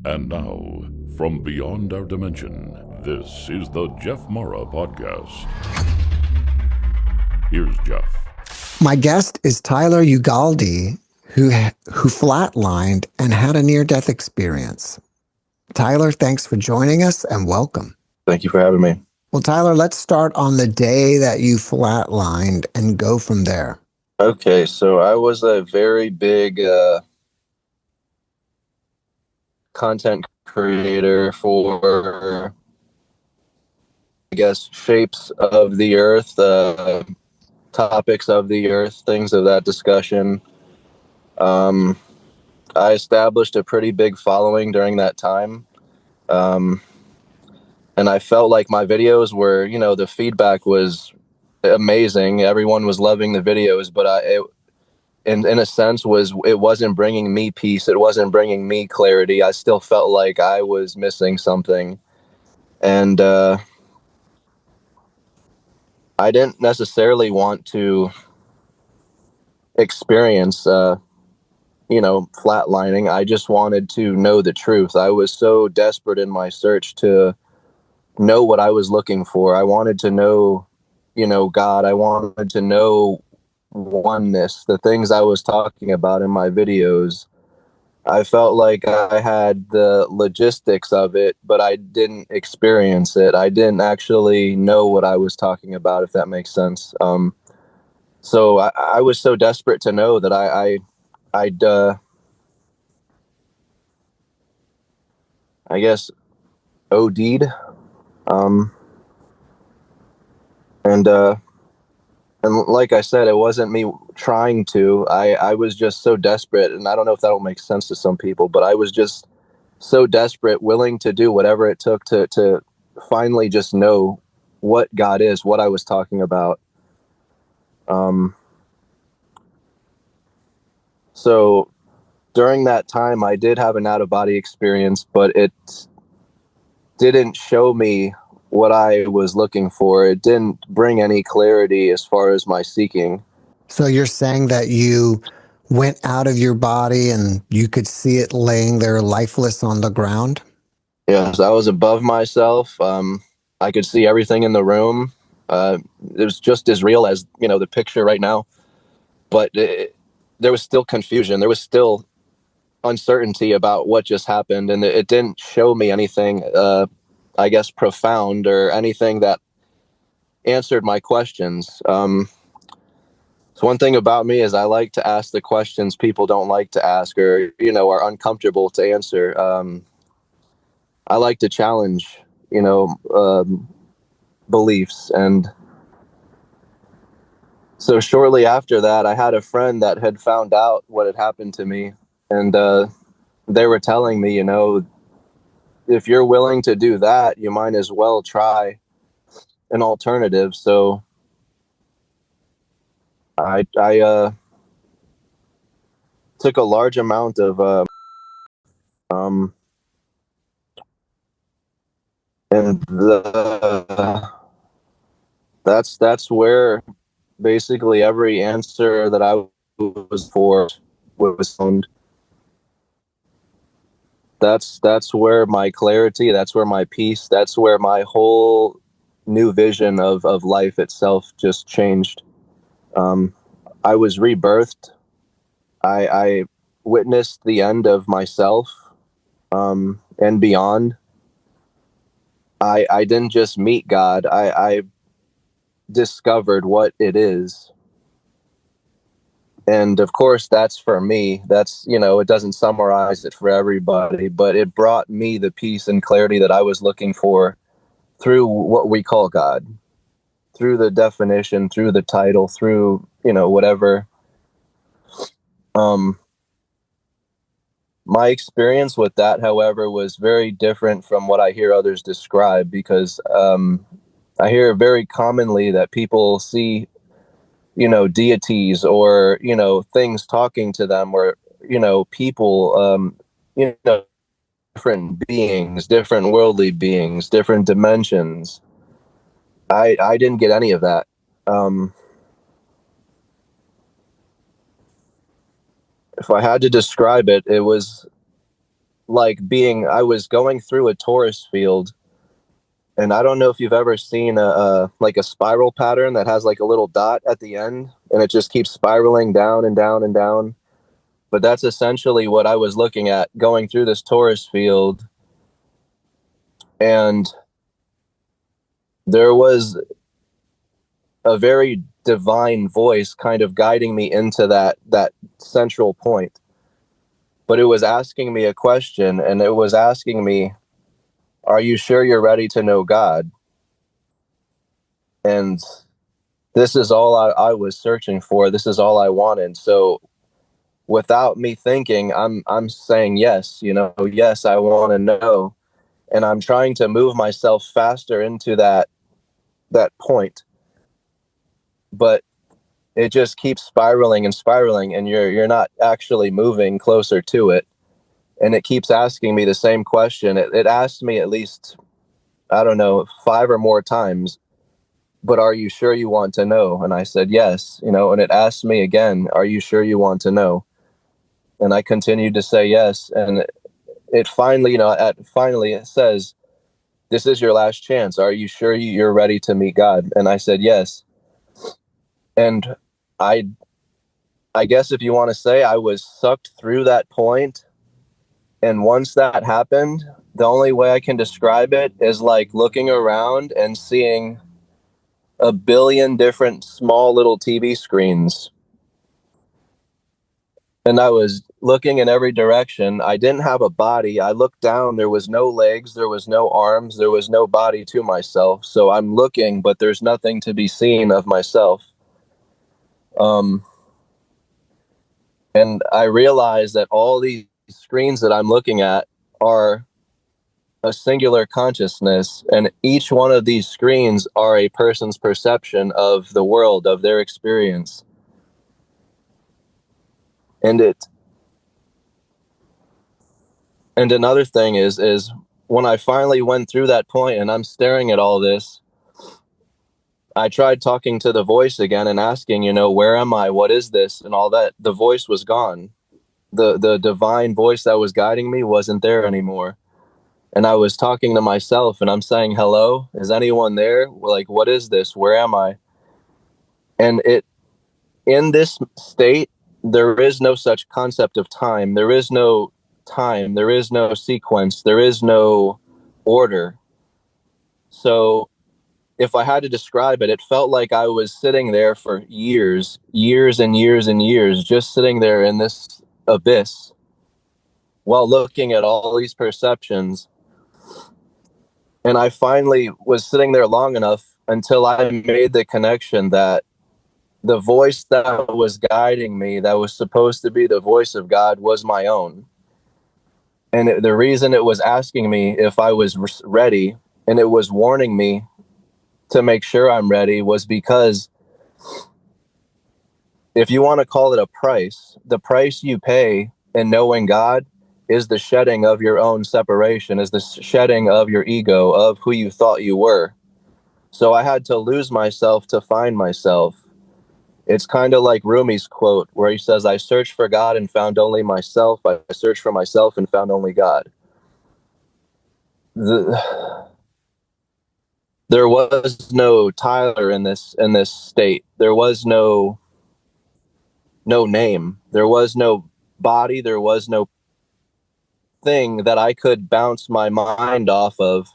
And now, from beyond our dimension, this is the JeffMara podcast. Here's Jeff. My guest is Tyler Ugalde, who flatlined and had a near-death experience. Tyler, thanks for joining us and welcome. Thank you for having me. Well, Tyler, let's start on the day that you flatlined and go from there. Okay, so I was a very big content creator for, I guess, shapes of the earth, topics of the earth, things of that discussion. I established a pretty big following during that time. And I felt like my videos were, the feedback was amazing. Everyone was loving the videos, but in a sense, it wasn't bringing me peace. It wasn't bringing me clarity. I still felt like I was missing something. And I didn't necessarily want to experience, flatlining. I just wanted to know the truth. I was so desperate in my search to know what I was looking for. I wanted to know, God. I wanted to know oneness, the things I was talking about in my videos. I felt like I had the logistics of it, but I didn't experience it. I didn't actually know what I was talking about, if that makes sense. So I was so desperate to know that I guess OD'd. And like I said, it wasn't me trying to. I was just so desperate, and I don't know if that'll make sense to some people, but I was just so desperate, willing to do whatever it took to finally just know what God is, what I was talking about. So during that time, I did have an out-of-body experience, but it didn't show me what I was looking for. It didn't bring any clarity as far as my seeking. So you're saying that you went out of your body and you could see it laying there lifeless on the ground? Yes, I was above myself. I could see everything in the room. It was just as real as, the picture right now. But there was still confusion. There was still uncertainty about what just happened. And it didn't show me anything, I guess, profound or anything that answered my questions. So one thing about me is I like to ask the questions people don't like to ask or, are uncomfortable to answer. I like to challenge, beliefs. And so shortly after that, I had a friend that had found out what had happened to me. And they were telling me, if you're willing to do that, you might as well try an alternative. So I took a large amount of and that's where basically every answer that I was for was found. That's where my clarity, that's where my peace, that's where my whole new vision of life itself just changed. I was rebirthed. I witnessed the end of myself, and beyond. I didn't just meet God. I discovered what it is. And of course, that's for me. That's, it doesn't summarize it for everybody, but it brought me the peace and clarity that I was looking for through what we call God, through the definition, through the title, through, whatever. My experience with that, however, was very different from what I hear others describe, because I hear very commonly that people see, deities or, things talking to them, or, people, different beings, different worldly beings, different dimensions. I didn't get any of that. If I had to describe it, it was I was going through a tourist field, and I don't know if you've ever seen a spiral pattern that has like a little dot at the end, and it just keeps spiraling down and down and down. But that's essentially what I was looking at going through this tourist field. And there was a very divine voice kind of guiding me into that central point. But it was asking me a question, and it was asking me, are you sure you're ready to know God? And this is all I was searching for. This is all I wanted. So without me thinking, I'm saying yes, yes, I want to know. And I'm trying to move myself faster into that point. But it just keeps spiraling and spiraling, and you're not actually moving closer to it. And it keeps asking me the same question. It asked me at least, I don't know, 5 or more times, but are you sure you want to know? And I said, yes, and it asked me again, are you sure you want to know? And I continued to say yes. And it finally, finally it says, this is your last chance. Are you sure you're ready to meet God? And I said, yes. And I guess if you want to say, I was sucked through that point. And once that happened, the only way I can describe it is like looking around and seeing a billion different small little TV screens. And I was looking in every direction. I didn't have a body. I looked down. There was no legs. There was no arms. There was no body to myself. So I'm looking, but there's nothing to be seen of myself. And I realized that all these screens that I'm looking at are a singular consciousness, and each one of these screens are a person's perception of the world, of their experience. And another thing is when I finally went through that point and I'm staring at all this, I tried talking to the voice again and asking, where am I? What is this? And all that. The voice was gone. The divine voice that was guiding me wasn't there anymore. And I was talking to myself and I'm saying, hello, is anyone there? Like, what is this? Where am I? And in this state, there is no such concept of time. There is no time. There is no sequence. There is no order. So if I had to describe it, it felt like I was sitting there for years and years and years, just sitting there in this abyss while looking at all these perceptions. And I finally was sitting there long enough until I made the connection that the voice that was guiding me, that was supposed to be the voice of God, was my own. And the reason it was asking me if I was ready, and it was warning me to make sure I'm ready, was because if you want to call it a price, the price you pay in knowing God is the shedding of your own separation, is the shedding of your ego, of who you thought you were. So I had to lose myself to find myself. It's kind of like Rumi's quote where he says, I searched for God and found only myself. I searched for myself and found only God. There was no Tyler in this state. There was no name. There was no body. There was no thing that I could bounce my mind off of.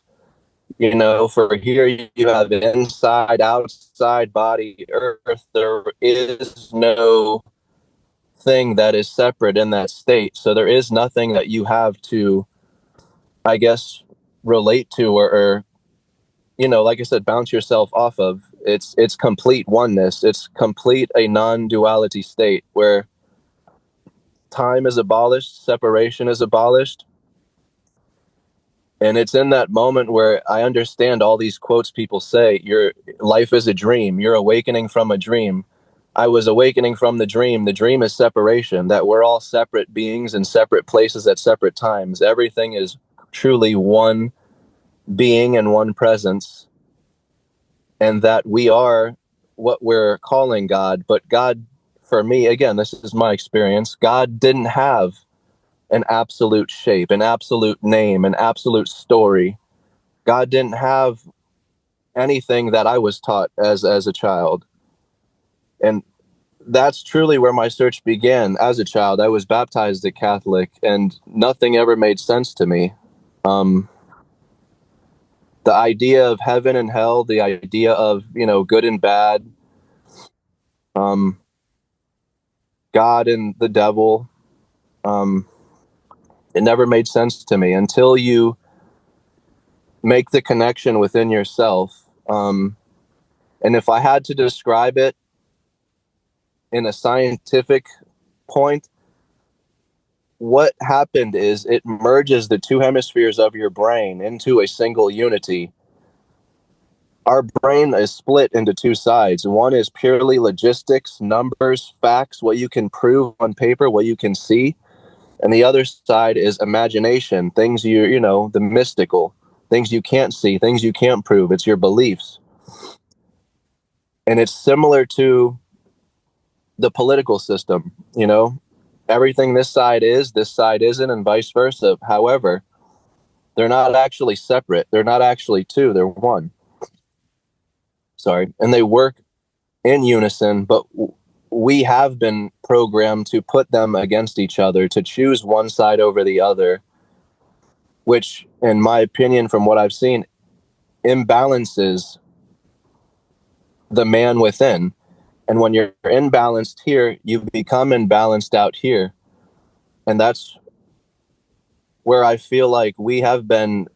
For here you have inside, outside, body, earth. There is no thing that is separate in that state. So there is nothing that you have to, I guess, relate to or like I said, bounce yourself off of. It's complete oneness. It's complete a non-duality state where time is abolished, separation is abolished. And it's in that moment where I understand all these quotes people say, your life is a dream, you're awakening from a dream. I was awakening from the dream. The dream is separation, that we're all separate beings in separate places at separate times. Everything is truly one being and one presence. And that we are what we're calling God. But God, for me, again, this is my experience, God didn't have an absolute shape, an absolute name, an absolute story. God didn't have anything that I was taught as a child. And that's truly where my search began. As a child, I was baptized a Catholic, and nothing ever made sense to me. The idea of heaven and hell, the idea of, good and bad, God and the devil, it never made sense to me until you make the connection within yourself. And if I had to describe it in a scientific point, what happened is it merges the two hemispheres of your brain into a single unity. Our brain is split into two sides. One is purely logistics, numbers, facts, what you can prove on paper, what you can see. And the other side is imagination, things the mystical, things you can't see, things you can't prove. It's your beliefs. And it's similar to the political system, everything this side isn't, and vice versa. However, they're not actually separate. They're not actually two. They're one. Sorry. And they work in unison, but we have been programmed to put them against each other, to choose one side over the other, which, in my opinion, from what I've seen, imbalances the man within. And when you're imbalanced here, you become imbalanced out here. And that's where I feel like we have been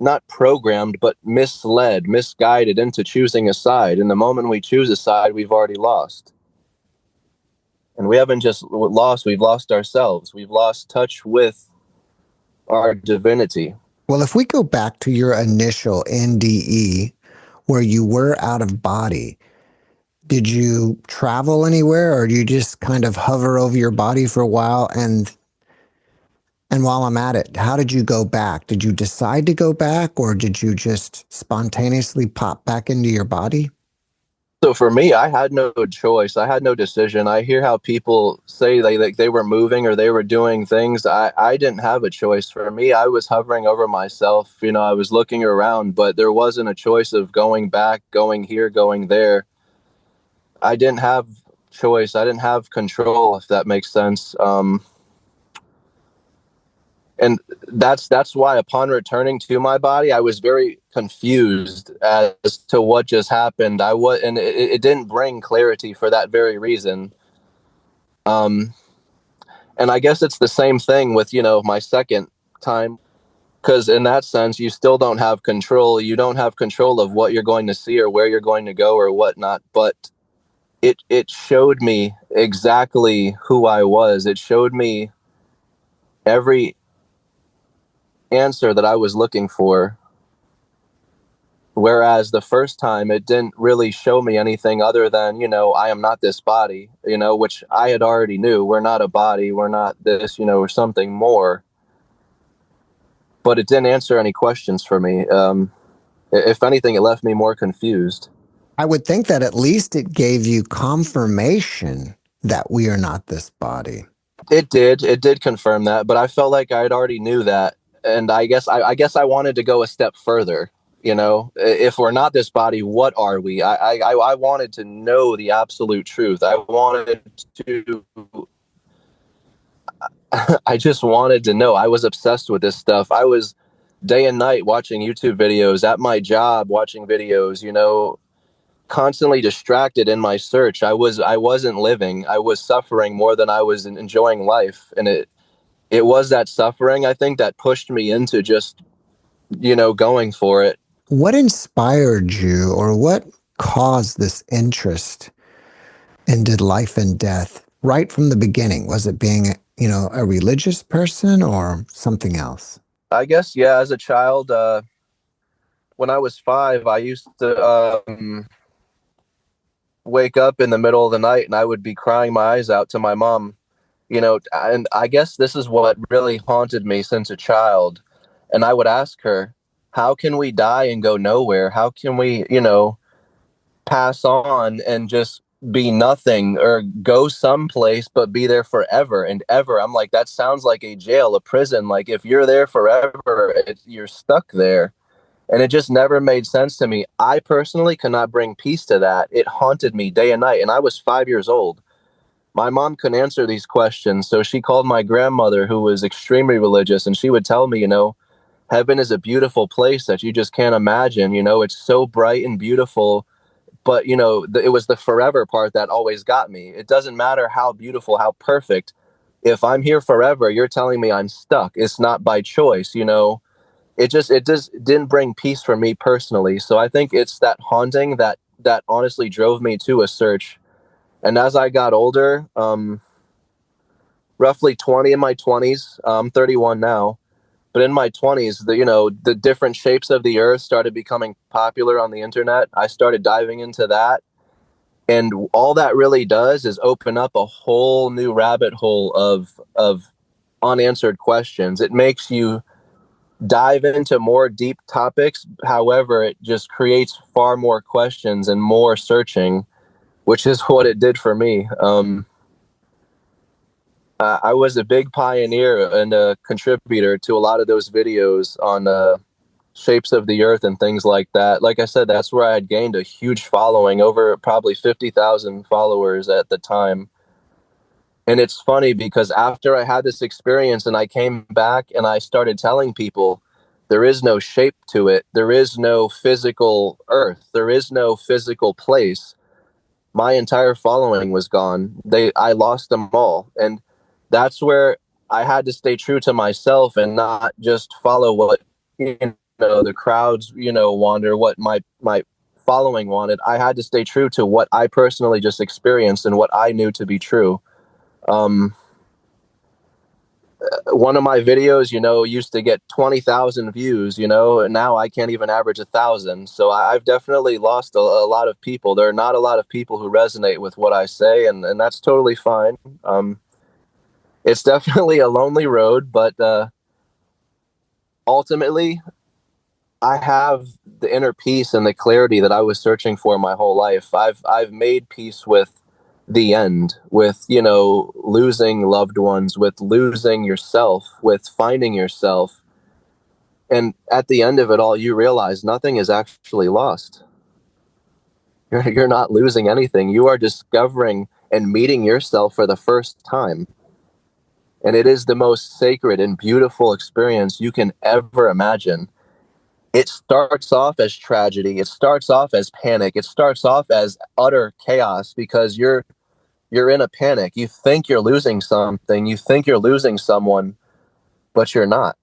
not programmed, but misled, misguided into choosing a side. And the moment we choose a side, we've already lost. And we haven't just lost, we've lost ourselves. We've lost touch with our divinity. Well, if we go back to your initial NDE, where you were out of body, did you travel anywhere, or do you just kind of hover over your body for a while? And while I'm at it, how did you go back? Did you decide to go back, or did you just spontaneously pop back into your body? So for me, I had no choice. I had no decision. I hear how people say they were moving or they were doing things. I didn't have a choice. For me, I was hovering over myself. I was looking around, but there wasn't a choice of going back, going here, going there. I didn't have choice. I didn't have control, if that makes sense. And that's why upon returning to my body, I was very confused as to what just happened. And it didn't bring clarity for that very reason. And I guess it's the same thing with, my second time, because in that sense, you still don't have control. You don't have control of what you're going to see or where you're going to go or whatnot. But it showed me exactly who I was. It showed me every answer that I was looking for. Whereas the first time, it didn't really show me anything other than, I am not this body, which I had already knew. We're not a body. We're not this, or something more. But it didn't answer any questions for me. If anything, it left me more confused. I would think that at least it gave you confirmation that we are not this body. It did confirm that, but I felt like I already knew that. And I guess I wanted to go a step further. If we're not this body, what are we? I wanted to know the absolute truth. I just wanted to know. I was obsessed with this stuff. I was day and night watching YouTube videos, at my job watching videos, constantly distracted in my search. I wasn't living. I was suffering more than I was enjoying life. And it was that suffering, I think, that pushed me into just, going for it. What inspired you, or what caused this interest into life and death right from the beginning? Was it being, a religious person or something else? I guess, yeah, as a child, when I was 5, I used to wake up in the middle of the night and I would be crying my eyes out to my mom, and I guess this is what really haunted me since a child. And I would ask her, how can we die and go nowhere? How can we, pass on and just be nothing or go someplace but be there forever and ever. I'm like, that sounds like a jail, a prison. Like if you're there forever, you're stuck there. And it just never made sense to me. I personally could not bring peace to that. It haunted me day and night. And I was 5 years old. My mom couldn't answer these questions. So she called my grandmother, who was extremely religious, and she would tell me, heaven is a beautiful place that you just can't imagine. It's so bright and beautiful. But, it was the forever part that always got me. It doesn't matter how beautiful, how perfect. If I'm here forever, you're telling me I'm stuck. It's not by choice, It just didn't bring peace for me personally. So I think it's that haunting that honestly drove me to a search. And as I got older, roughly 20 in my 20s, I'm 31 now. But in my 20s, the different shapes of the earth started becoming popular on the internet. I started diving into that. And all that really does is open up a whole new rabbit hole of unanswered questions. It makes you dive into more deep topics. However, it just creates far more questions and more searching, which is what it did for me. I was a big pioneer and a contributor to a lot of those videos on shapes of the earth and things like that. Like I said, that's where I had gained a huge following, over probably 50,000 followers at the time. And it's funny because after I had this experience and I came back and I started telling people, there is no shape to it. There is no physical earth. There is no physical place. My entire following was gone. I lost them all. And that's where I had to stay true to myself and not just follow what, the crowds, wanted, what my following wanted. I had to stay true to what I personally just experienced and what I knew to be true. One of my videos, used to get 20,000 views, and now I can't even average 1,000. So I've definitely lost a lot of people. There are not a lot of people who resonate with what I say, and that's totally fine. It's definitely a lonely road, but ultimately, I have the inner peace and the clarity that I was searching for my whole life. I've made peace with the end, with, losing loved ones, with losing yourself, with finding yourself. And at the end of it all, you realize nothing is actually lost. You're not losing anything. You are discovering and meeting yourself for the first time. And it is the most sacred and beautiful experience you can ever imagine. It starts off as tragedy. It starts off as panic. It starts off as utter chaos because you're in a panic. You think you're losing something. You think you're losing someone, but you're not.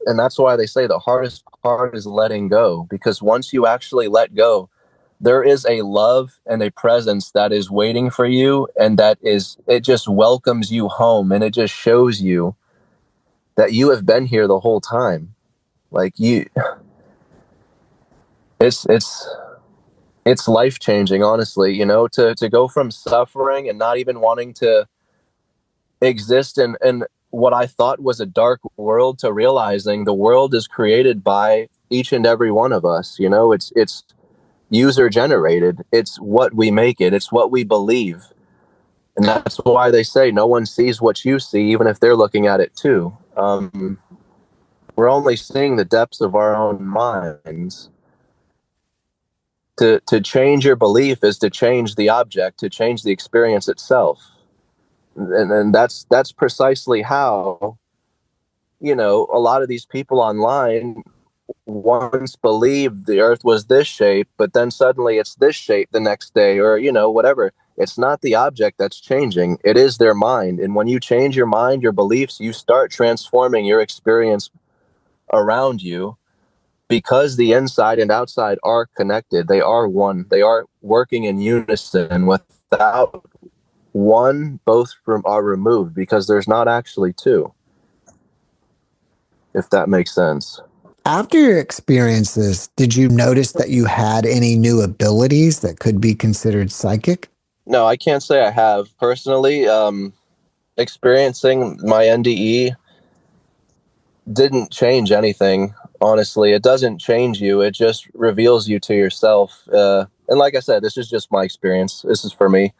And that's why they say the hardest part is letting go, because once you actually let go, there is a love and a presence that is waiting for you. And it just welcomes you home. And it just shows you that you have been here the whole time. Like it's life changing, honestly, to go from suffering and not even wanting to exist in what I thought was a dark world to realizing the world is created by each and every one of us. It's user generated. It's what we make it. It's what we believe. And that's why they say no one sees what you see, even if they're looking at it too. We're only seeing the depths of our own minds. To change your belief is to change the object, to change the experience itself. And that's precisely how, a lot of these people online once believed the earth was this shape, but then suddenly it's this shape the next day, or, whatever. It's not the object that's changing. It is their mind. And when you change your mind, your beliefs, you start transforming your experience around you, because the inside and outside are connected. They are one. They are working in unison. Without one, both are removed, because there's not actually two, if that makes sense. After your experiences, did you notice that you had any new abilities that could be considered psychic? No, I can't say I have personally. Experiencing my NDE didn't change anything. Honestly, it doesn't change you. It just reveals you to yourself. And like I said, this is just my experience. This is for me.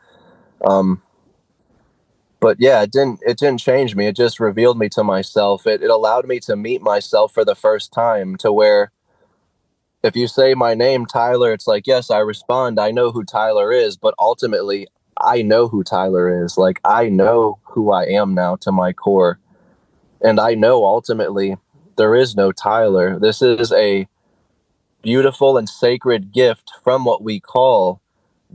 But yeah, it didn't change me. It just revealed me to myself. It allowed me to meet myself for the first time, to where if you say my name, Tyler, it's like, yes, I respond. I know who Tyler is, but ultimately I know who Tyler is. Like, I know who I am now to my core. And I know ultimately there is no Tyler. This is a beautiful and sacred gift from what we call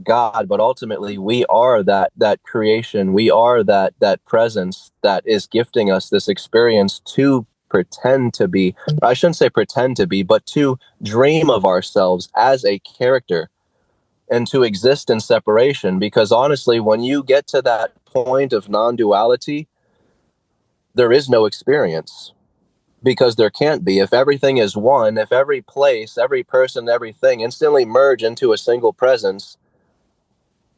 God, but ultimately we are that creation. We are that presence that is gifting us this experience to pretend to be. I shouldn't say pretend to be, but to dream of ourselves as a character and to exist in separation. Because honestly, when you get to that point of non-duality, there is no experience. Because there can't be. If everything is one, if every place, every person, everything instantly merge into a single presence,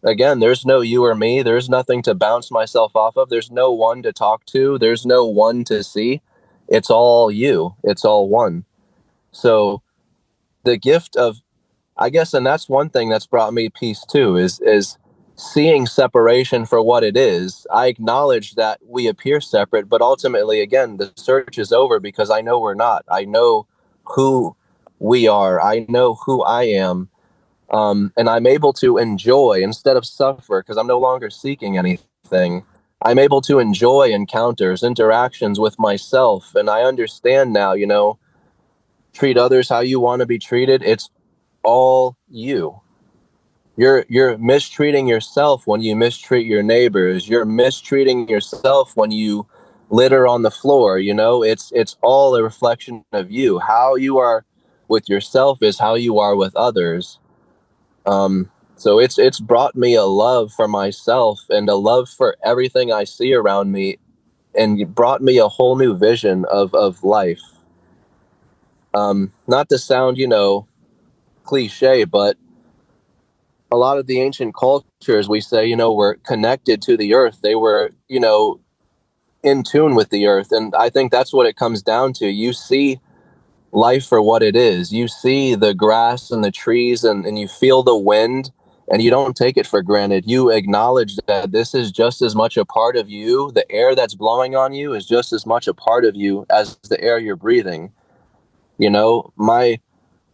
again, there's no you or me. There's nothing to bounce myself off of. There's no one to talk to. There's no one to see. It's all you. It's all one. So the gift of, I guess, and that's one thing that's brought me peace too, is seeing separation for what it is. I acknowledge that we appear separate, but ultimately, again, the search is over because I know we're not. I know who we are. I know who I am. And I'm able to enjoy instead of suffer because I'm no longer seeking anything. I'm able to enjoy encounters, interactions with myself. And I understand now, treat others how you want to be treated. It's all you. You're mistreating yourself when you mistreat your neighbors. You're mistreating yourself when you litter on the floor. It's all a reflection of you. How you are with yourself is how you are with others. So it's brought me a love for myself and a love for everything I see around me, and brought me a whole new vision of life. Not to sound, cliche, but a lot of the ancient cultures, we say, were connected to the earth. They were, in tune with the earth. And I think that's what it comes down to. You see life for what it is. You see the grass and the trees, and you feel the wind, and you don't take it for granted. You acknowledge that this is just as much a part of you. The air that's blowing on you is just as much a part of you as the air you're breathing. My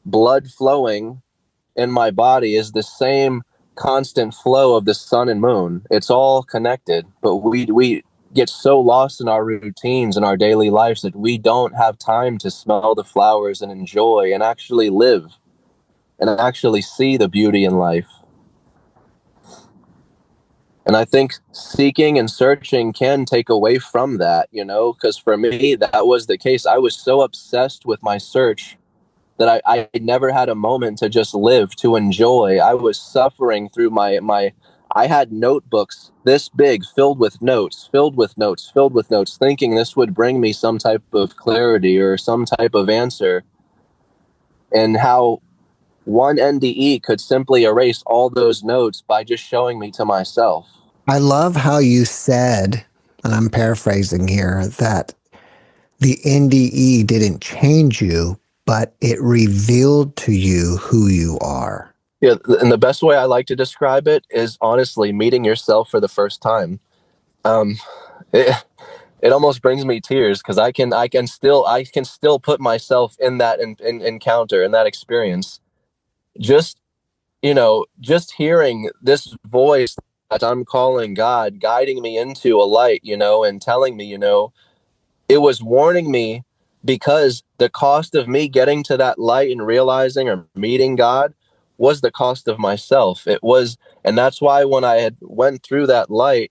blood flowing in my body is the same constant flow of the sun and moon. It's all connected, but we get so lost in our routines and our daily lives that we don't have time to smell the flowers and enjoy and actually live and actually see the beauty in life. And I think seeking and searching can take away from that, because for me, that was the case. I was so obsessed with my search that I never had a moment to just live, to enjoy. I was suffering through I had notebooks this big, filled with notes, filled with notes, filled with notes, thinking this would bring me some type of clarity or some type of answer. And how one NDE could simply erase all those notes by just showing me to myself. I love how you said, and I'm paraphrasing here, that the NDE didn't change you, but it revealed to you who you are. Yeah, and the best way I like to describe it is honestly meeting yourself for the first time. Um, it, it almost brings me tears because I can still put myself in that in encounter, in that experience. Just just hearing this voice that I'm calling God, guiding me into a light, and telling me, it was warning me, because the cost of me getting to that light and realizing or meeting God was the cost of myself. It was, and that's why when I had went through that light,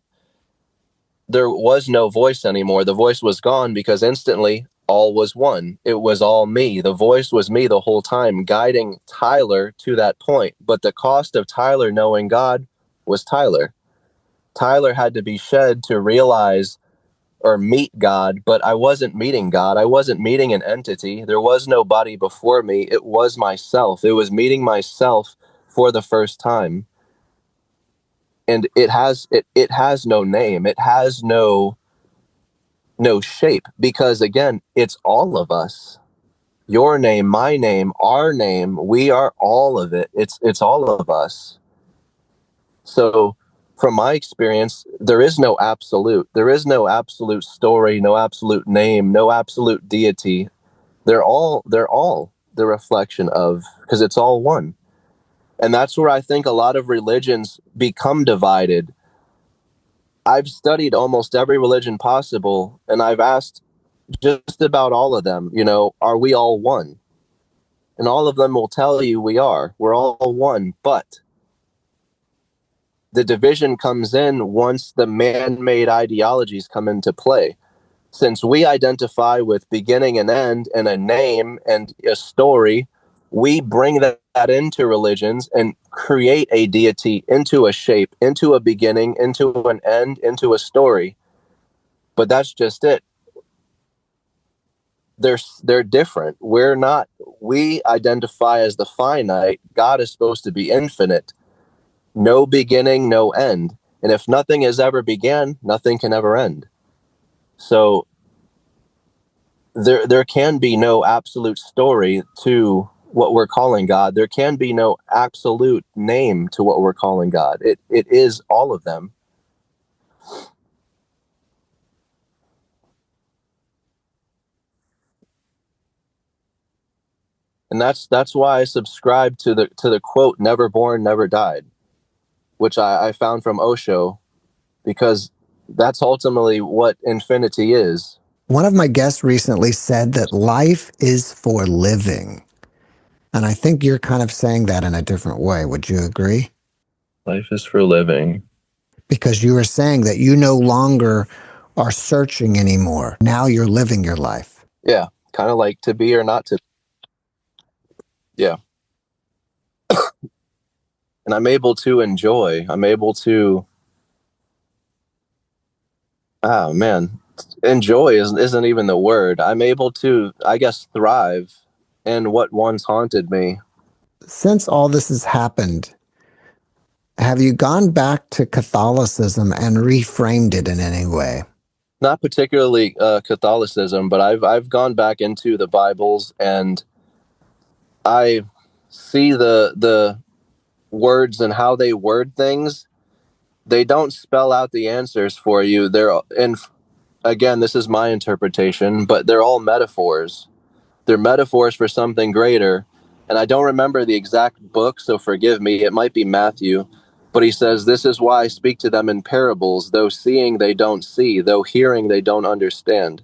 there was no voice anymore. The voice was gone because instantly all was one. It was all me. The voice was me the whole time, guiding Tyler to that point. But the cost of Tyler knowing God was Tyler. Tyler had to be shed to realize or meet God, but I wasn't meeting God. I wasn't meeting an entity. There was nobody before me. It was myself. It was meeting myself for the first time. And it has no name. It has no shape, because again, it's all of us. your name, my name, our name. We are all of it. It's all of us. So from my experience, there is no absolute. There is no absolute story, no absolute name, no absolute deity. They're all the reflection of, because it's all one. And that's where I think a lot of religions become divided. I've studied almost every religion possible, and I've asked just about all of them, are we all one? And all of them will tell you we are. We're all one. But the division comes in once the man-made ideologies come into play. Since we identify with beginning and end and a name and a story, we bring that into religions and create a deity into a shape, into a beginning, into an end, into a story. But that's just it. They're different. We identify as the finite. God is supposed to be infinite. No beginning, no end. And if nothing has ever began, nothing can ever end. So there can be no absolute story to what we're calling God. There can be no absolute name to what we're calling God. It is all of them. And that's why I subscribe to the quote, never born, never died, which I found from Osho, because that's ultimately what infinity is. One of my guests recently said that life is for living. And I think you're kind of saying that in a different way. Would you agree? Life is for living. Because you were saying that you no longer are searching anymore. Now you're living your life. Yeah, kind of like to be or not to. Yeah. And I'm able to enjoy. I'm able to, oh man, enjoy isn't even the word. I'm able to, I guess, thrive in what once haunted me. Since all this has happened, have you gone back to Catholicism and reframed it in any way? Not particularly Catholicism, but I've gone back into the Bibles, and I see the words and how they word things. They don't spell out the answers for you. And again, this is my interpretation, but they're all metaphors. They're metaphors for something greater. And I don't remember the exact book, so forgive me. It might be Matthew. But he says, "This is why I speak to them in parables. Though seeing, they don't see. Though hearing, they don't understand."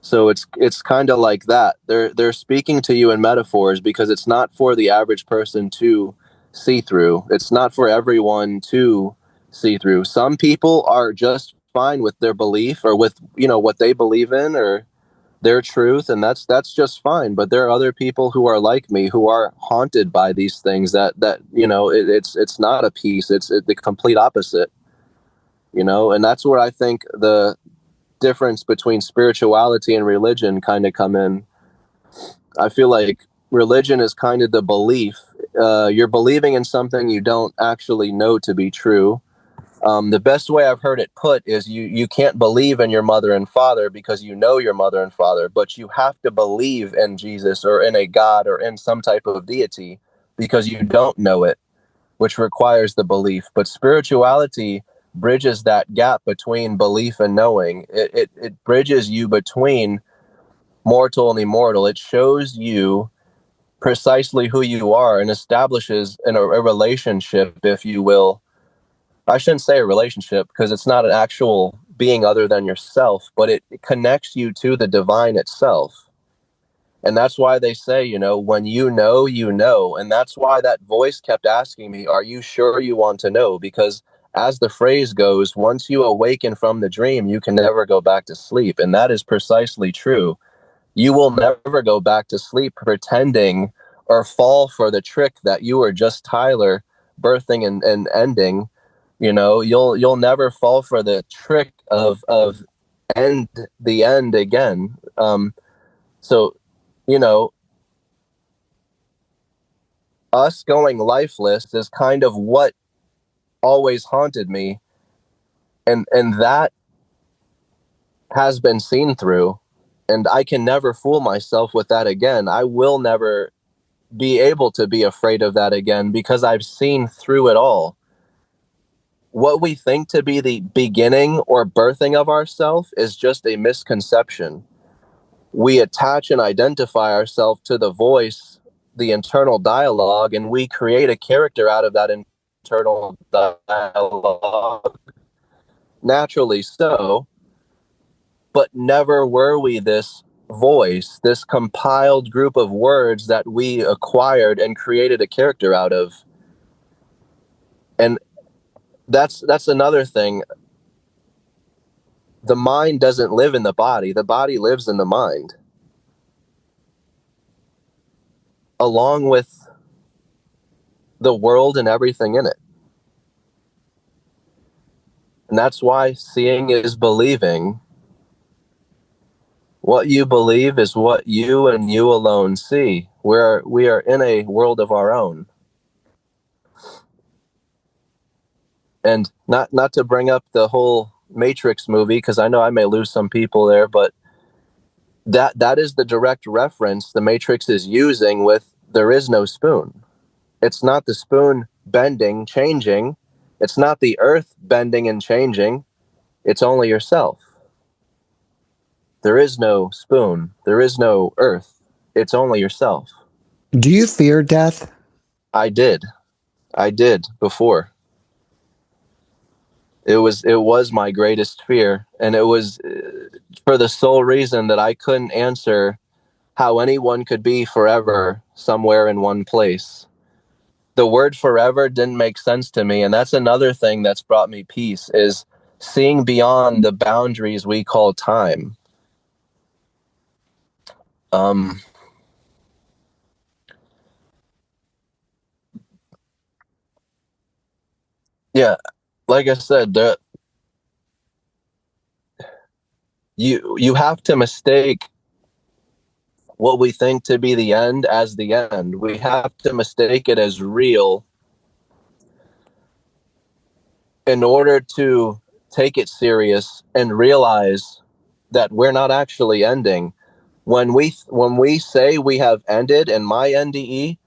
So it's kind of like that. They're speaking to you in metaphors because it's not for the average person to see through. It's not for everyone to see through. Some people are just fine with their belief, or with what they believe in, or their truth, and that's just fine. But there are other people who are like me, who are haunted by these things, it's not a peace. It's the complete opposite. And that's where I think the difference between spirituality and religion kind of come in. I feel like religion is kind of the belief. You're believing in something you don't actually know to be true. The best way I've heard it put is you can't believe in your mother and father because you know your mother and father, but you have to believe in Jesus or in a God or in some type of deity because you don't know it, which requires the belief. But spirituality bridges that gap between belief and knowing. It bridges you between mortal and immortal. It shows you precisely who you are and establishes a relationship, if you will. I shouldn't say a relationship because it's not an actual being other than yourself, but it connects you to the divine itself. And that's why they say, when you know, you know. And that's why that voice kept asking me, are you sure you want to know? Because as the phrase goes, once you awaken from the dream, you can never go back to sleep. And that is precisely true. You will never go back to sleep pretending or fall for the trick that you were just Tyler birthing and ending. You'll never fall for the trick of end the end again. So, you know, us going lifeless is kind of what always haunted me, and that has been seen through. And I can never fool myself with that again. I will never be able to be afraid of that again, because I've seen through it all. What we think to be the beginning or birthing of ourselves is just a misconception. We attach and identify ourselves to the voice, the internal dialogue, and we create a character out of that internal dialogue. Naturally so, but never were we this voice, this compiled group of words that we acquired and created a character out of. And that's another thing. The mind doesn't live in the body lives in the mind, along with the world and everything in it. And that's why seeing is believing. What you believe is what you and you alone see. We are in a world of our own. And not to bring up the whole Matrix movie, because I know I may lose some people there, but that is the direct reference the Matrix is using with there is no spoon. It's not the spoon bending, changing. It's not the earth bending and changing. It's only yourself. There is no spoon. There is no earth. It's only yourself. Do you fear death? I did before. It was my greatest fear, and it was for the sole reason that I couldn't answer how anyone could be forever somewhere in one place. The word forever didn't make sense to me, and that's another thing that's brought me peace, is seeing beyond the boundaries we call time. Yeah, like I said, you have to mistake what we think to be the end as the end. We have to mistake it as real in order to take it serious and realize that we're not actually ending. When we say we have ended in my NDE,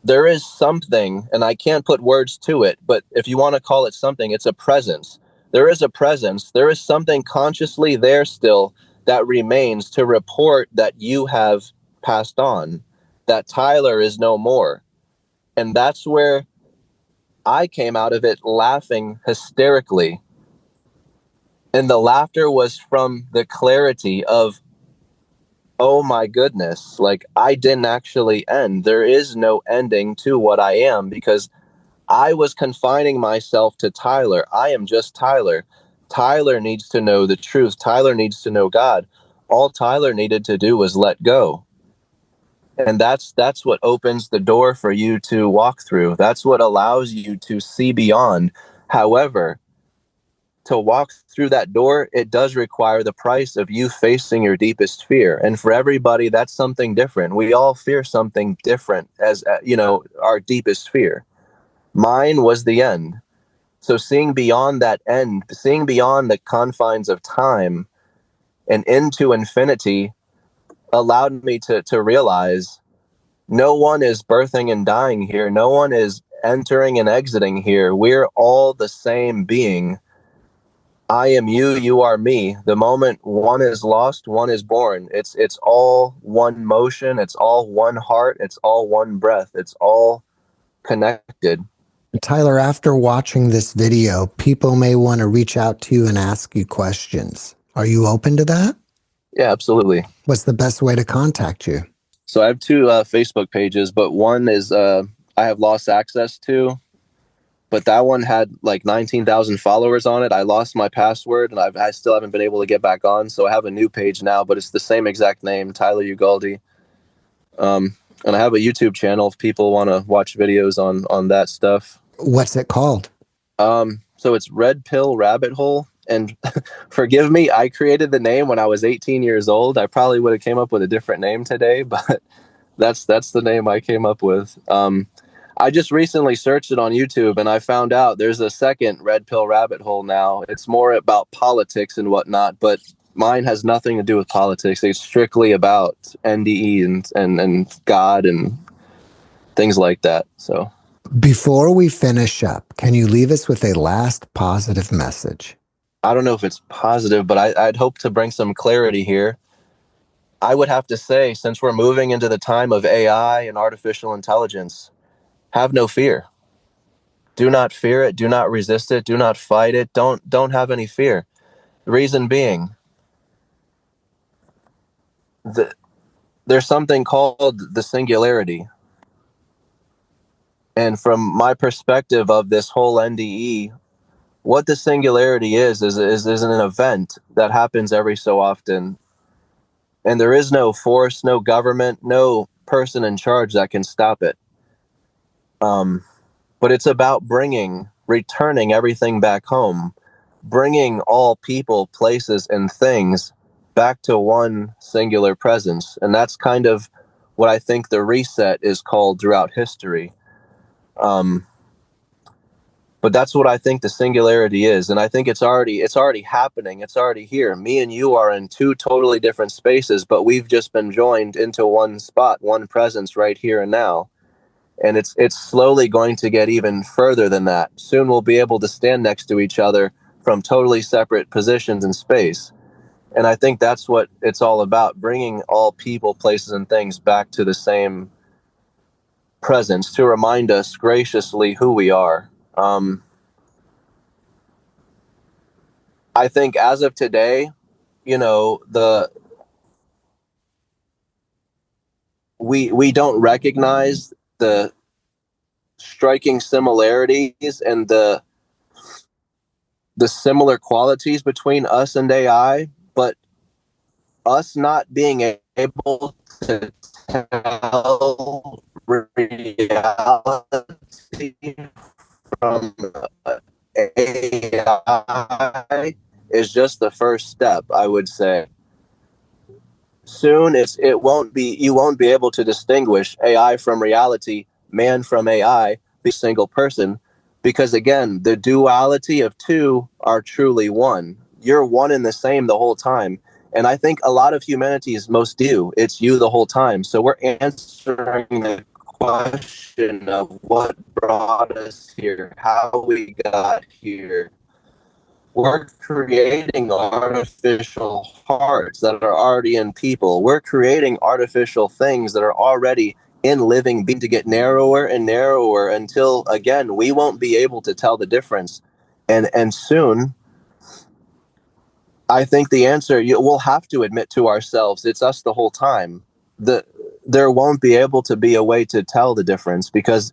there is something, and I can't put words to it, but if you want to call it something, it's a presence. There is a presence. There is something consciously there still that remains to report that you have passed on, that Tyler is no more. And that's where I came out of it laughing hysterically. And the laughter was from the clarity of, oh my goodness, like I didn't actually end. There is no ending to what I am, because I was confining myself to Tyler. I am just Tyler. Tyler needs to know the truth. Tyler needs to know God. All Tyler needed to do was let go. And that's what opens the door for you to walk through. That's what allows you to see beyond. However, to walk through that door, it does require the price of you facing your deepest fear. And for everybody, that's something different. We all fear something different as, our deepest fear. Mine was the end. So seeing beyond that end, seeing beyond the confines of time and into infinity allowed me to realize no one is birthing and dying here. No one is entering and exiting here. We're all the same being. I am you, you are me. The moment one is lost, one is born. It's all one motion. It's all one heart. It's all one breath. It's all connected. Tyler, after watching this video, people may want to reach out to you and ask you questions. Are you open to that? Yeah, absolutely. What's the best way to contact you? So I have two Facebook pages, but one is I have lost access to, but that one had like 19,000 followers on it. I lost my password, and I still haven't been able to get back on. So I have a new page now, but it's the same exact name, Tyler Ugalde. And I have a YouTube channel if people want to watch videos on that stuff. What's it called? So it's Red Pill Rabbit Hole. And forgive me, I created the name when I was 18 years old. I probably would have came up with a different name today, but that's the name I came up with. I just recently searched it on YouTube, and I found out there's a second Red Pill Rabbit Hole now. It's more about politics and whatnot, but Mine has nothing to do with politics. It's strictly about NDE and God and things like that. So Before we finish up, can you leave us with a last positive message? I don't know if it's positive, but I'd hope to bring some clarity here. I would have to say, since we're moving into the time of AI and artificial intelligence, have no fear. Do not fear it. Do not resist it. Do not fight it. Don't have any fear. The reason being, there's something called the singularity. And from my perspective of this whole NDE, what the singularity is an event that happens every so often. And there is no force, no government, no person in charge that can stop it. But it's about returning everything back home, bringing all people, places, and things back to one singular presence. And that's kind of what I think the reset is called throughout history. But that's what I think the singularity is. And I think it's already happening. It's already here. Me and you are in two totally different spaces, but we've just been joined into one spot, one presence right here and now. And it's slowly going to get even further than that. Soon we'll be able to stand next to each other from totally separate positions in space. And I think that's what it's all about, bringing all people, places, and things back to the same presence to remind us graciously who we are. I think as of today, we don't recognize the striking similarities and the similar qualities between us and AI, but us not being able to tell reality from AI is just the first step, I would say. Soon you won't be able to distinguish AI from reality, man from AI, be single person, because again, the duality of two are truly one. You're one and the same the whole time. And I think a lot of humanity's most do. It's you the whole time. So we're answering the question of what brought us here, how we got here. We're creating artificial hearts that are already in people. We're creating artificial things that are already in living beings to get narrower and narrower until, again, we won't be able to tell the difference. And soon, I think the answer, we'll have to admit to ourselves, it's us the whole time. There won't be able to be a way to tell the difference because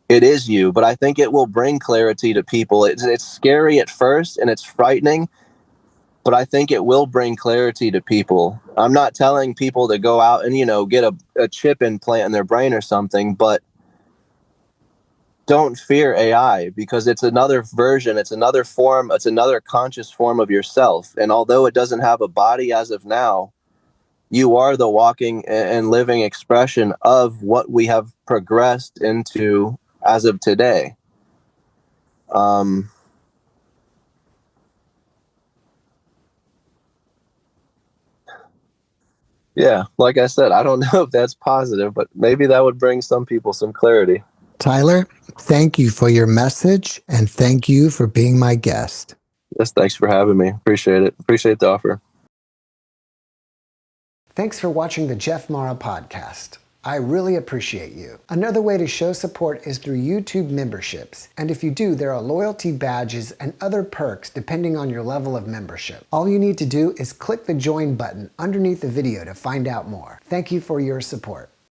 it is you, but I think it will bring clarity to people. It's scary at first and it's frightening, but I think it will bring clarity to people. I'm not telling people to go out and, get a chip implant in their brain or something, but don't fear AI because it's another version, it's another form, it's another conscious form of yourself. And although it doesn't have a body as of now, you are the walking and living expression of what we have progressed into as of today. Yeah, like I said, I don't know if that's positive, but maybe that would bring some people some clarity. Tyler, thank you for your message and thank you for being my guest. Yes, thanks for having me. Appreciate it. Appreciate the offer. Thanks for watching the JeffMara podcast. I really appreciate you. Another way to show support is through YouTube memberships. And if you do, there are loyalty badges and other perks depending on your level of membership. All you need to do is click the join button underneath the video to find out more. Thank you for your support.